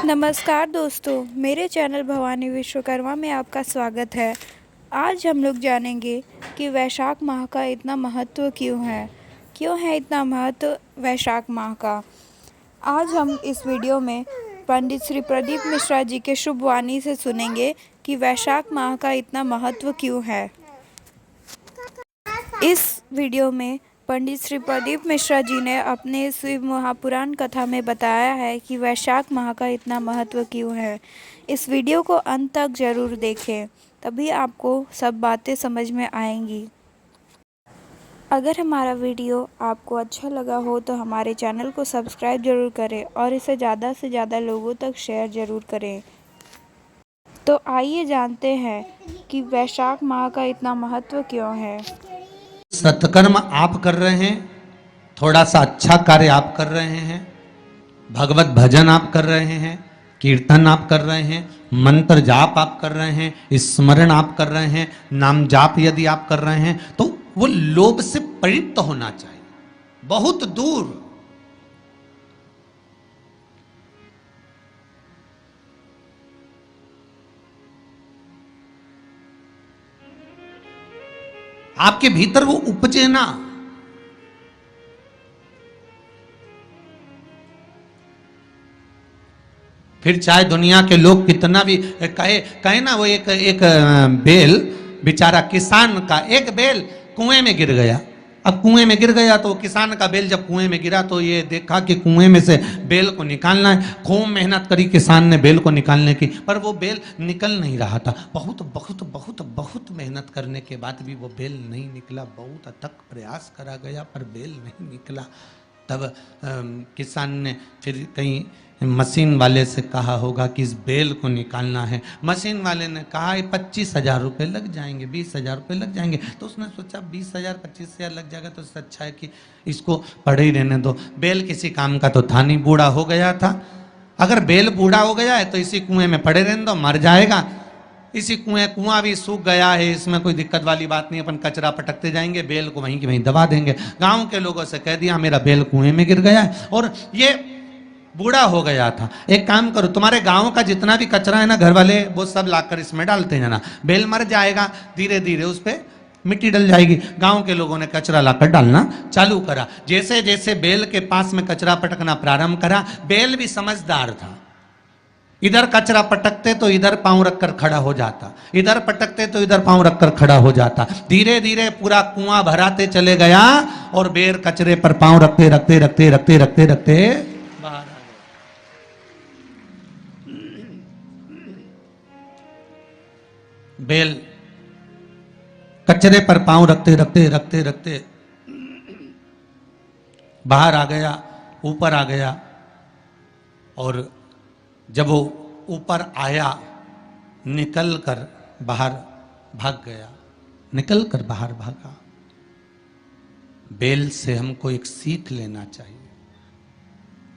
नमस्कार दोस्तों, मेरे चैनल भवानी विश्वकर्मा में आपका स्वागत है। आज हम लोग जानेंगे कि वैशाख माह का इतना महत्व क्यों है इतना महत्व वैशाख माह का। आज हम इस वीडियो में पंडित श्री प्रदीप मिश्रा जी के शुभ वाणी से सुनेंगे कि वैशाख माह का इतना महत्व क्यों है। इस वीडियो में पंडित श्री प्रदीप मिश्रा जी ने अपने शिव महापुराण कथा में बताया है कि वैशाख माह का इतना महत्व क्यों है। इस वीडियो को अंत तक ज़रूर देखें, तभी आपको सब बातें समझ में आएंगी। अगर हमारा वीडियो आपको अच्छा लगा हो तो हमारे चैनल को सब्सक्राइब जरूर करें और इसे ज़्यादा से ज़्यादा लोगों तक शेयर ज़रूर करें। तो आइए जानते हैं कि वैशाख माह का इतना महत्व क्यों है। सत्कर्म आप कर रहे हैं, थोड़ा सा अच्छा कार्य आप कर रहे हैं, भगवत भजन आप कर रहे हैं, कीर्तन आप कर रहे हैं, मंत्र जाप आप कर रहे हैं, स्मरण आप कर रहे हैं, नाम जाप यदि आप कर रहे हैं तो वो लोभ से परित होना चाहिए, बहुत दूर। आपके भीतर वो उपजे ना। फिर चाहे दुनिया के लोग कितना भी कहे कहे ना, वो एक बेल बेचारा किसान का एक बेल कुएं में गिर गया। अब कुएं में गिर गया तो किसान का बेल जब कुएं में गिरा तो ये देखा कि कुएं में से बेल को निकालना है। खूब मेहनत करी किसान ने बेल को निकालने की, पर वो बेल निकल नहीं रहा था। बहुत बहुत बहुत बहुत मेहनत करने के बाद भी वो बेल नहीं निकला। बहुत अथक प्रयास करा गया पर बेल नहीं निकला। तब किसान ने फिर कहीं मशीन वाले से कहा होगा कि इस बेल को निकालना है। मशीन वाले ने कहा 25,000 रुपये लग जाएंगे, 20,000 रुपये लग जाएंगे। तो उसने सोचा 20,000 25,000 लग जाएगा तो इससे अच्छा है कि इसको पड़े ही रहने दो। बेल किसी काम का तो था नहीं, बूढ़ा हो गया था। अगर बेल बूढ़ा हो गया है तो इसी कुएं में पड़े रहने दो, मर जाएगा। इसी कुआं भी सूख गया है, इसमें कोई दिक्कत वाली बात नहीं, अपन कचरा पटकते जाएंगे, बेल को वहीं की वहीं दबा देंगे। गांव के लोगों से कह दिया मेरा बेल कुएं में गिर गया है और ये बूढ़ा हो गया था। एक काम करो, तुम्हारे गांव का जितना भी कचरा है ना, घर वाले वो सब लाकर इसमें डालते हैं ना, बेल मर जाएगा, धीरे धीरे उस पर मिट्टी डल जाएगी। गांव के लोगों ने कचरा लाकर डालना चालू करा। जैसे जैसे बेल के पास में कचरा पटकना प्रारंभ करा, बेल भी समझदार था। इधर कचरा पटकते तो इधर पांव रखकर खड़ा हो जाता, इधर पटकते तो इधर पांव रखकर खड़ा हो जाता। धीरे धीरे पूरा कुआं भराते चले गया और बेर कचरे पर पांव रखते रखते रखते रखते रखते रखते बाहर आ गया। बेल कचरे पर पांव रखते रखते रखते रखते बाहर आ गया, ऊपर आ गया। और जब वो ऊपर आया, निकल कर बाहर भाग गया, निकल कर बाहर भागा। बेल से हमको एक सीख लेना चाहिए,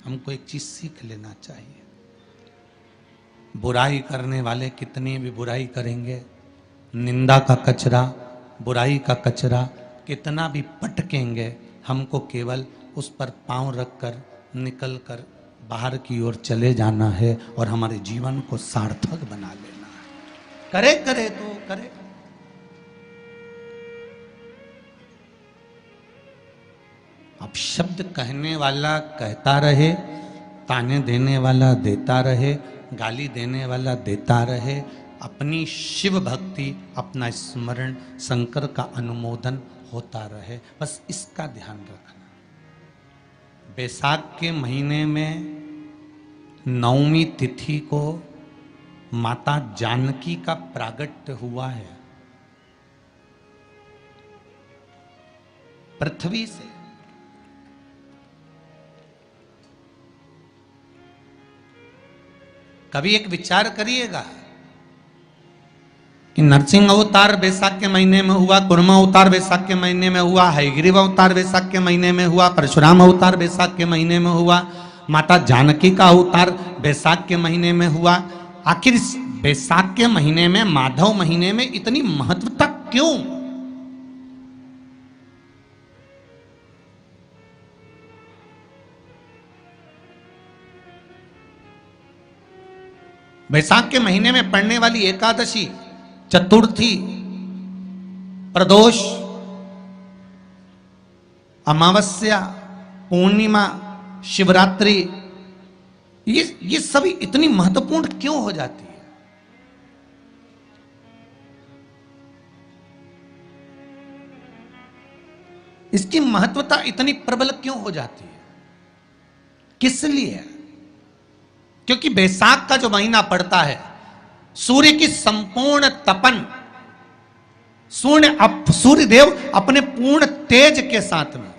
हमको एक चीज सीख लेना चाहिए। बुराई करने वाले कितनी भी बुराई करेंगे, निंदा का कचरा, बुराई का कचरा कितना भी पटकेंगे, हमको केवल उस पर पांव रखकर निकल कर बाहर की ओर चले जाना है और हमारे जीवन को सार्थक बना लेना है। करे करे तो करे। अब शब्द कहने वाला कहता रहे, ताने देने वाला देता रहे, गाली देने वाला देता रहे। अपनी शिव भक्ति, अपना स्मरण, शंकर का अनुमोदन होता रहे, बस इसका ध्यान रखना। बैसाख के महीने में नवमी तिथि को माता जानकी का प्रागट्य हुआ है पृथ्वी से। कभी एक विचार करिएगा कि नरसिंह अवतार बैसाख के महीने में हुआ, कुर्मा अवतार बैसाख के महीने में हुआ, हयग्रीव अवतार बैसाख के महीने में हुआ, परशुराम अवतार बैसाख के महीने में हुआ, माता जानकी का अवतार बैसाख के महीने में हुआ। आखिर इस बैसाख के महीने में, माधव महीने में इतनी महत्वता क्यों? बैसाख के महीने में पड़ने वाली एकादशी, चतुर्थी, प्रदोष, अमावस्या, पूर्णिमा, शिवरात्रि, ये सभी इतनी महत्वपूर्ण क्यों हो जाती है? इसकी महत्वता इतनी प्रबल क्यों हो जाती है? किस लिए? क्योंकि बैसाख का जो महीना पड़ता है, सूर्य की संपूर्ण तपन, सूर्य देव अपने पूर्ण तेज के साथ में,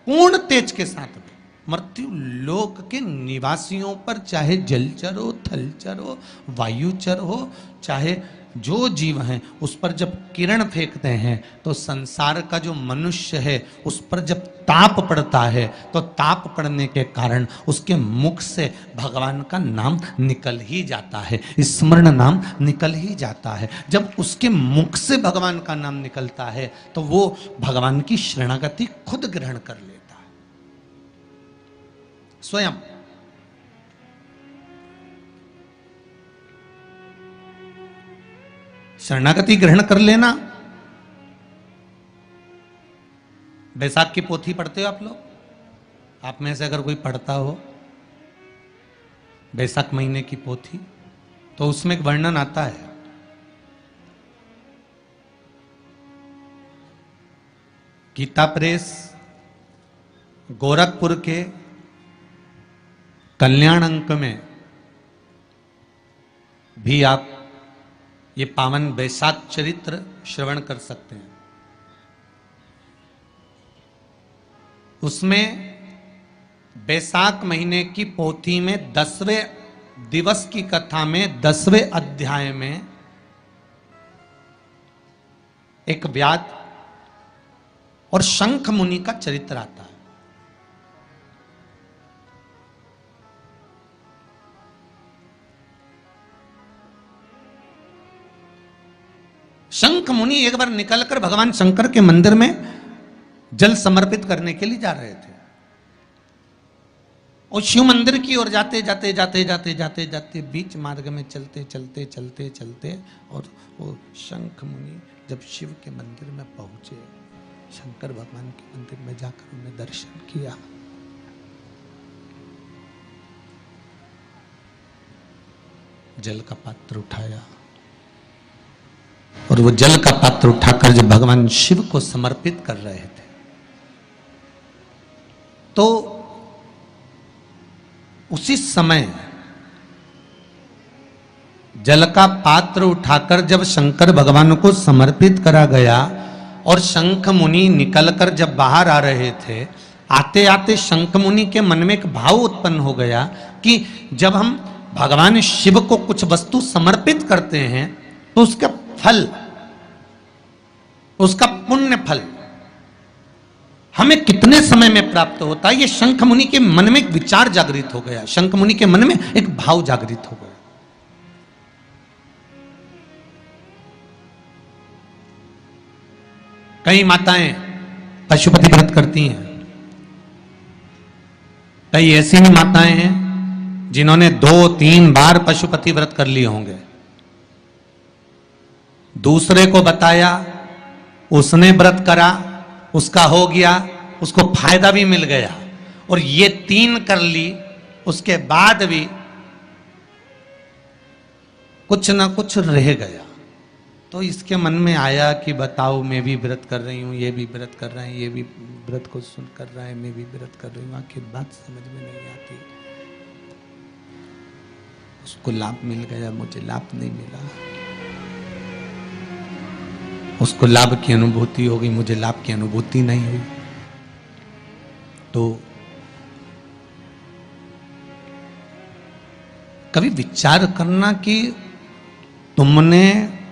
पूर्ण तेज के साथ में मृत्यु लोक के निवासियों पर, चाहे जलचर हो, थलचर हो, वायुचर हो, चाहे जो जीव हैं, उस पर जब किरण फेंकते हैं तो संसार का जो मनुष्य है उस पर जब ताप पड़ता है तो ताप पड़ने के कारण उसके मुख से भगवान का नाम निकल ही जाता है, स्मरण नाम निकल ही जाता है। जब उसके मुख से भगवान का नाम निकलता है तो वो भगवान की शरणागति खुद ग्रहण कर लेता है स्वयं। शरणागति ग्रहण कर लेना। बैसाख की पोथी पढ़ते हो आप लोग? आप में से अगर कोई पढ़ता हो बैसाख महीने की पोथी, तो उसमें एक वर्णन आता है, गीता प्रेस गोरखपुर के कल्याण अंक में भी आप ये पावन बैसाख चरित्र श्रवण कर सकते हैं। उसमें बैसाख महीने की पोथी में 10वें दिवस की कथा में 10वें अध्याय में एक व्याध और शंख मुनि का चरित्र आता है। शंख मुनि एक बार निकलकर भगवान शंकर के मंदिर में जल समर्पित करने के लिए जा रहे थे और शिव मंदिर की ओर जाते जाते जाते जाते जाते जाते बीच मार्ग में चलते चलते चलते चलते और वो शंख मुनि जब शिव के मंदिर में पहुंचे, शंकर भगवान के मंदिर में जाकर उन्हें दर्शन किया, जल का पात्र उठाया और वो जल का पात्र उठाकर जब भगवान शिव को समर्पित कर रहे थे तो उसी समय जल का पात्र उठाकर जब शंकर भगवान को समर्पित करा गया और शंख मुनि निकलकर जब बाहर आ रहे थे, आते आते शंख मुनि के मन में एक भाव उत्पन्न हो गया कि जब हम भगवान शिव को कुछ वस्तु समर्पित करते हैं तो उसका फल, उसका पुण्य फल हमें कितने समय में प्राप्त होता है। ये शंख मुनि के मन में एक विचार जागृत हो गया, शंख मुनि के मन में एक भाव जागृत हो गया। कई माताएं पशुपति व्रत करती हैं, कई ऐसी भी माताएं हैं जिन्होंने 2-3 बार पशुपति व्रत कर लिए होंगे, दूसरे को बताया, उसने व्रत करा, उसका हो गया, उसको फायदा भी मिल गया, और ये 3 कर ली, उसके बाद भी कुछ ना कुछ रह गया। तो इसके मन में आया कि बताओ, मैं भी व्रत कर रही हूं, ये भी व्रत कर रहे हैं, ये भी व्रत को सुन कर रहा है, मैं भी व्रत कर रही हूं, आखिर बात समझ में नहीं आती। उसको लाभ मिल गया, मुझे लाभ नहीं मिला, उसको लाभ की अनुभूति हो गई, मुझे लाभ की अनुभूति नहीं हुई। तो कभी विचार करना कि तुमने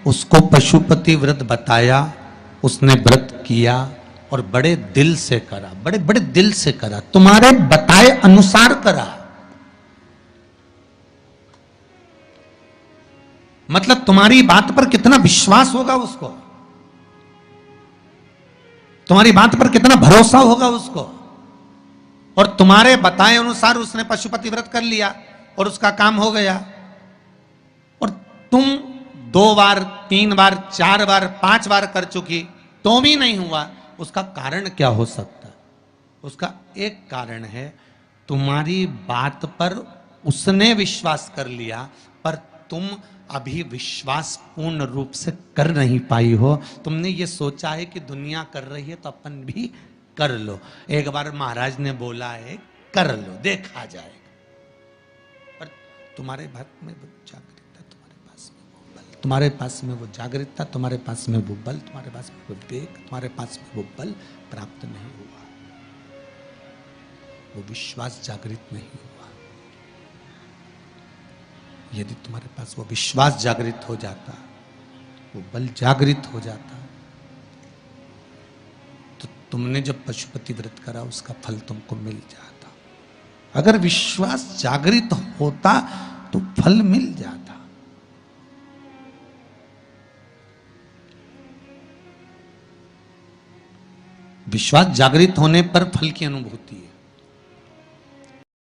उसको पशुपति व्रत बताया, उसने व्रत किया और बड़े दिल से करा, बड़े बड़े दिल से करा, तुम्हारे बताए अनुसार करा, मतलब तुम्हारी बात पर कितना विश्वास होगा उसको, तुम्हारी बात पर कितना भरोसा होगा उसको, और तुम्हारे बताए अनुसार उसने पशुपति व्रत कर लिया और उसका काम हो गया। तुम 2 बार 3 बार 4 बार 5 बार कर चुकी तो भी नहीं हुआ, उसका कारण क्या हो सकता है? उसका एक कारण है, तुम्हारी बात पर उसने विश्वास कर लिया, पर तुम अभी विश्वास पूर्ण रूप से कर नहीं पाई हो। तुमने ये सोचा है कि दुनिया कर रही है तो अपन भी कर लो। एक बार महाराज ने बोला है कर लो, देखा जाएगा। पर तुम्हारे बात में वो जागृतता, तुम्हारे पास में वो बल, तुम्हारे पास में वो जागृतता, तुम्हारे पास में वो बल, तुम्हारे पास में वो विवेक, तुम्हारे पास में वो बल प्राप्त नहीं हुआ, वो विश्वास जागृत नहीं हुआ। यदि तुम्हारे पास वो विश्वास जागृत हो जाता, वो बल जागृत हो जाता, तो तुमने जब पशुपति व्रत करा उसका फल तुमको मिल जाता। अगर विश्वास जागृत होता तो फल मिल जाता। विश्वास जागृत होने पर फल की अनुभूति है।